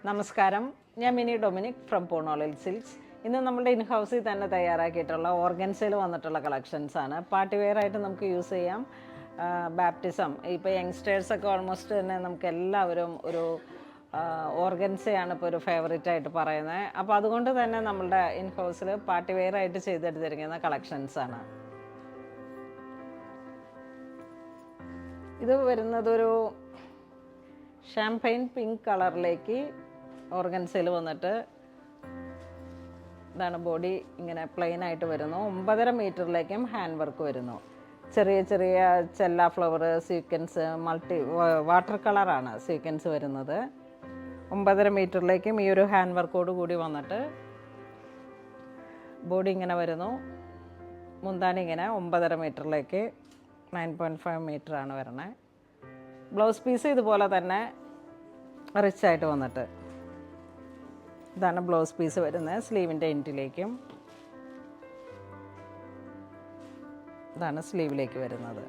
നമസ്കാരം, ഞാൻ mini Dominic from പൂണോളിൽ silks. ഇന്ന് നമ്മുടെ ഇൻ ഹൗസിൽ തന്നെ തയ്യാറാക്കിയിട്ടുള്ള ഓർഗൻസയിൽ വന്നിട്ടുള്ള കളക്ഷൻസാണ്. പാർട്ടി വെയർ ആയിട്ട് നമുക്ക് യൂസ് ചെയ്യാം. ബാപ്റ്റിസം ഇപ്പോൾ യങ്സ്റ്റേഴ്സൊക്കെ ഓൾമോസ്റ്റ് തന്നെ നമുക്ക് എല്ലാവരും ഒരു ഓർഗൻസയാണ് ഇപ്പോൾ ഒരു ഫേവറേറ്റ് ആയിട്ട് പറയുന്നത്. അപ്പോൾ അതുകൊണ്ട് തന്നെ നമ്മളുടെ ഇൻ ഹൗസിൽ പാർട്ടി വെയർ ആയിട്ട് ചെയ്തെടുത്തിരിക്കുന്ന കളക്ഷൻസാണ്. ഇത് വരുന്നതൊരു ഷാംപെയിൻ പിങ്ക് കളറിലേക്ക് ഓർഗൻസയിൽ വന്നിട്ട് ഇതാണ് ബോഡി ഇങ്ങനെ പ്ലെയിൻ ആയിട്ട് വരുന്നു. 9.5 മീറ്ററിലേക്കും ഹാൻഡ് വർക്ക് വരുന്നു. ചെറിയ ചെറിയ ചെല്ല ഫ്ലവർ സീക്വൻസ് വാട്ടർ കളറാണ് സീക്വൻസ് വരുന്നത്. 9.5 മീറ്ററിലേക്കും ഈ ഒരു ഹാൻഡ് വർക്കോട് കൂടി വന്നിട്ട് ബോഡി ഇങ്ങനെ വരുന്നു. മുന്താണി ഇങ്ങനെ 9.5 മീറ്ററിലേക്ക് 9.5 മീറ്ററാണ് വരണേ. ബ്ലൗസ് പീസ് ഇതുപോലെ തന്നെ റിച്ചായിട്ട് വന്നിട്ട് ഇതാണ് ബ്ലൗസ് പീസ് വരുന്നത്. സ്ലീവിൻ്റെ എൻഡിലേക്കും ഇതാണ് സ്ലീവിലേക്ക് വരുന്നത്.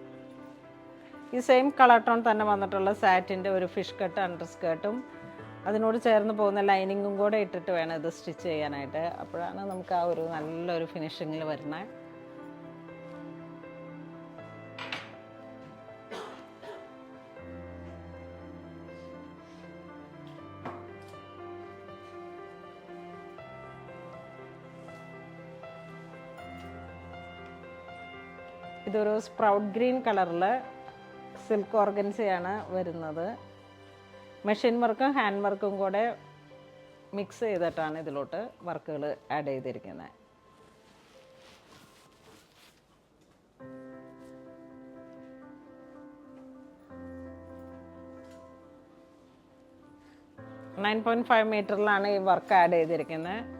ഈ സെയിം കളർ ടോൺ തന്നെ വന്നിട്ടുള്ള സാറ്റിൻ്റെ ഒരു ഫിഷ് കട്ട് അണ്ടർ സ്കേർട്ടും അതിനോട് ചേർന്ന് പോകുന്ന ലൈനിങ്ങും കൂടെ ഇട്ടിട്ട് വേണം ഇത് സ്റ്റിച്ച് ചെയ്യാനായിട്ട്. അപ്പോഴാണ് നമുക്ക് ആ ഒരു നല്ലൊരു ഫിനിഷിങ്ങിൽ വരുന്നത്. ഇതൊരു സ്പ്രൗട്ട് ഗ്രീൻ കളറിൽ സിൽക്ക് ഓർഗൻസയാണ് വരുന്നത്. മെഷീൻ വർക്കും ഹാൻഡ് വർക്കും കൂടെ മിക്സ് ചെയ്തിട്ടാണ് ഇതിലോട്ട് വർക്കുകൾ ആഡ് ചെയ്തിരിക്കുന്നത്. $9.5 മീറ്ററിലാണ് ഈ വർക്ക് ആഡ് ചെയ്തിരിക്കുന്നത്.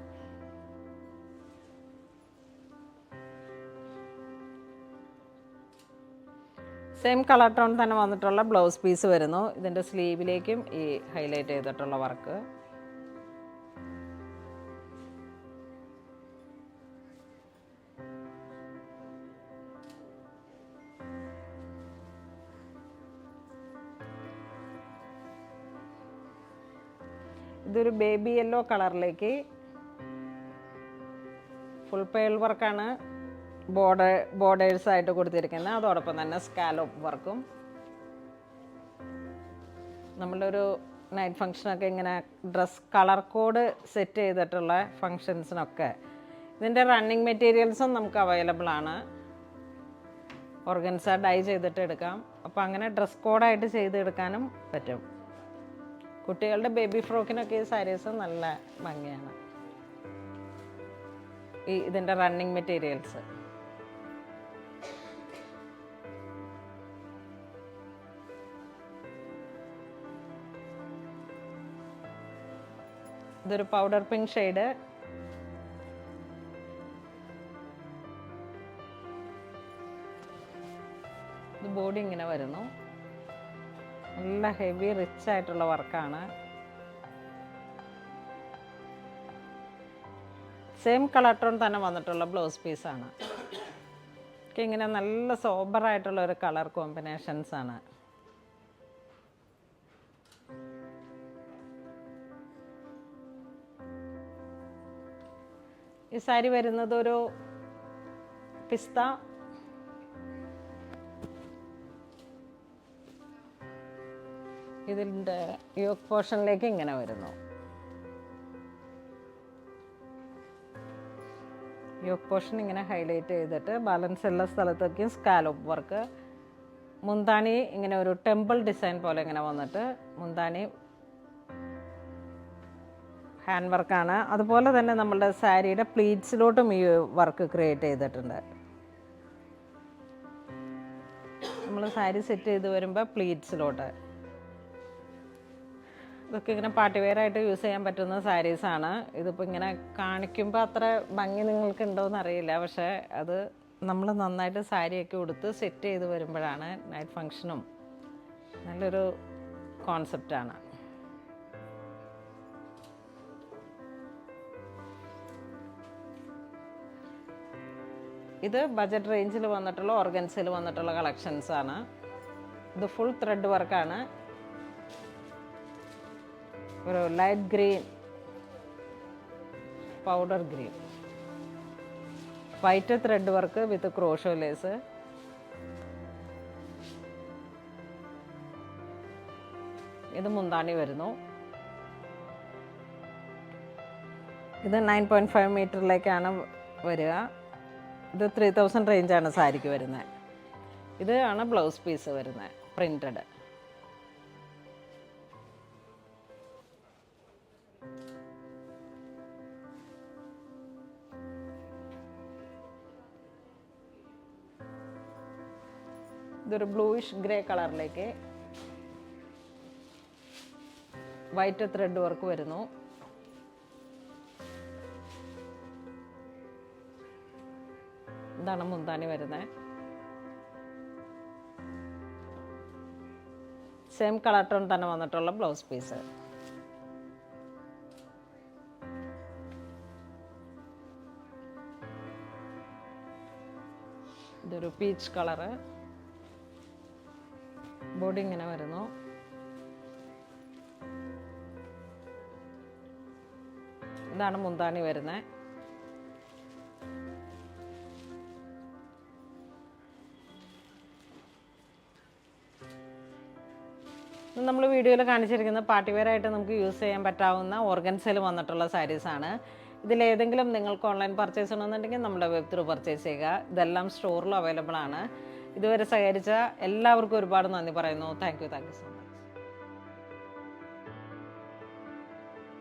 സെയിം കളർ ടോൺ തന്നെ വന്നിട്ടുള്ള ബ്ലൗസ് പീസ് വരുന്നു. ഇതിൻ്റെ സ്ലീവിലേക്കും ഈ ഹൈലൈറ്റ് ചെയ്തിട്ടുള്ള വർക്ക്. ഇതൊരു ബേബി യെല്ലോ കളറിലേക്ക് ഫുൾ പേൾ വർക്കാണ് ബോർഡേഴ്സായിട്ട് കൊടുത്തിരിക്കുന്നത്. അതോടൊപ്പം തന്നെ സ്കാലോപ്പ് വർക്കും. നമ്മളൊരു നൈറ്റ് ഫങ്ഷനൊക്കെ ഇങ്ങനെ ഡ്രസ് കളർ കോഡ് സെറ്റ് ചെയ്തിട്ടുള്ള ഫങ്ഷൻസിനൊക്കെ ഇതിൻ്റെ റണ്ണിങ് മെറ്റീരിയൽസും നമുക്ക് അവൈലബിൾ ആണ്. ഓർഗൻസ ഡൈ ചെയ്തിട്ട് എടുക്കാം. അപ്പോൾ അങ്ങനെ ഡ്രസ് കോഡായിട്ട് ചെയ്തെടുക്കാനും പറ്റും. കുട്ടികളുടെ ബേബി ഫ്രോക്കിനൊക്കെ ഈ സാരീസ് നല്ല ഭംഗിയാണ്. ഇതിൻ്റെ റണ്ണിങ് മെറ്റീരിയൽസ് ഇതൊരു പൗഡർ പിങ്ക് ഷെയ്ഡ്. ഇത് ബോഡി ഇങ്ങനെ വരുന്നു. നല്ല ഹെവി റിച്ച് ആയിട്ടുള്ള വർക്കാണ്. സെയിം കളർ ടോൺ തന്നെ വന്നിട്ടുള്ള ബ്ലൗസ് പീസാണ്. ഇങ്ങനെ നല്ല സോബറായിട്ടുള്ള ഒരു കളർ കോമ്പിനേഷൻസാണ്. ഈ സാരി വരുന്നത് ഒരു പിസ്ത ഇതിൻ്റെ യോക്ക് പോർഷനിലേക്ക് ഇങ്ങനെ വരുന്നു. യോക്ക് പോർഷൻ ഇങ്ങനെ ഹൈലൈറ്റ് ചെയ്തിട്ട് ബാലൻസ് എല്ലാ സ്ഥലത്തേക്കും സ്കാലോപ്പ് വർക്ക്. മുന്താണി ഇങ്ങനെ ഒരു ടെമ്പിൾ ഡിസൈൻ പോലെ ഇങ്ങനെ വന്നിട്ട് മുന്താണി ഹാൻഡ് വർക്കാണ്. അതുപോലെ തന്നെ നമ്മളുടെ സാരിയുടെ പ്ലീറ്റ്സിലോട്ടും ഈ വർക്ക് ക്രിയേറ്റ് ചെയ്തിട്ടുണ്ട്. നമ്മൾ സാരി സെറ്റ് ചെയ്ത് വരുമ്പോൾ പ്ലീറ്റ്സിലോട്ട് ഇതൊക്കെ ഇങ്ങനെ പാർട്ടി വെയർ ആയിട്ട് യൂസ് ചെയ്യാൻ പറ്റുന്ന സാരീസാണ്. ഇതിപ്പോൾ ഇങ്ങനെ കാണിക്കുമ്പോൾ അത്ര ഭംഗി നിങ്ങൾക്ക് ഉണ്ടോയെന്ന് അറിയില്ല. പക്ഷേ അത് നമ്മൾ നന്നായിട്ട് സാരിയൊക്കെ ഉടുത്ത് സെറ്റ് ചെയ്ത് വരുമ്പോഴാണ് നൈറ്റ് ഫങ്ഷനും നല്ലൊരു കോൺസെപ്റ്റാണ്. ഇത് ബജറ്റ് റേഞ്ചിൽ വന്നിട്ടുള്ള ഓർഗൻസയിൽ വന്നിട്ടുള്ള കളക്ഷൻസാണ്. ഇത് ഫുൾ ത്രെഡ് വർക്കാണ് ഒരു light green, powder green, white thread work with crochet lace. ഇത് മുന്താണി വരുന്നു. ഇത് 9.5 മീറ്ററിലേക്കാണ് വരിക. ഇത് 3000 റേഞ്ചാണ് സാരിക്ക് വരുന്നത്. ഇതാണ് ബ്ലൗസ് പീസ് വരുന്നത്, പ്രിൻറ്റഡ്. ഇതൊരു ബ്ലൂയിഷ് ഗ്രേ കളറിലേക്ക് വൈറ്റ് ത്രെഡ് വർക്ക് വരുന്നു. ഇതാണ് മുന്താണി വരുന്നത്. സെയിം കളർ ടോൺ തന്നെ വന്നിട്ടുള്ള ബ്ലൗസ് പീസ്. ഇതൊരു പീച്ച് കളറ്, ബോഡി ഇങ്ങനെ വരുന്നു. ഇതാണ് മുന്താണി വരുന്നത്. നമ്മൾ വീഡിയോയിൽ കാണിച്ചിരിക്കുന്ന പാർട്ടി വെയർ ആയിട്ട് നമുക്ക് യൂസ് ചെയ്യാൻ പറ്റാവുന്ന ഓർഗൻസയിൽ വന്നിട്ടുള്ള സാരീസാണ്. ഇതിലേതെങ്കിലും നിങ്ങൾക്ക് ഓൺലൈൻ പർച്ചേസ് ചെയ്യണമെന്നുണ്ടെങ്കിൽ നമ്മുടെ വെബ് ത്രൂ പർച്ചേസ് ചെയ്യുക. ഇതെല്ലാം സ്റ്റോറിലും അവൈലബിൾ ആണ്. ഇതുവരെ സഹകരിച്ച എല്ലാവർക്കും ഒരുപാട് നന്ദി പറയുന്നു. Thank you so much.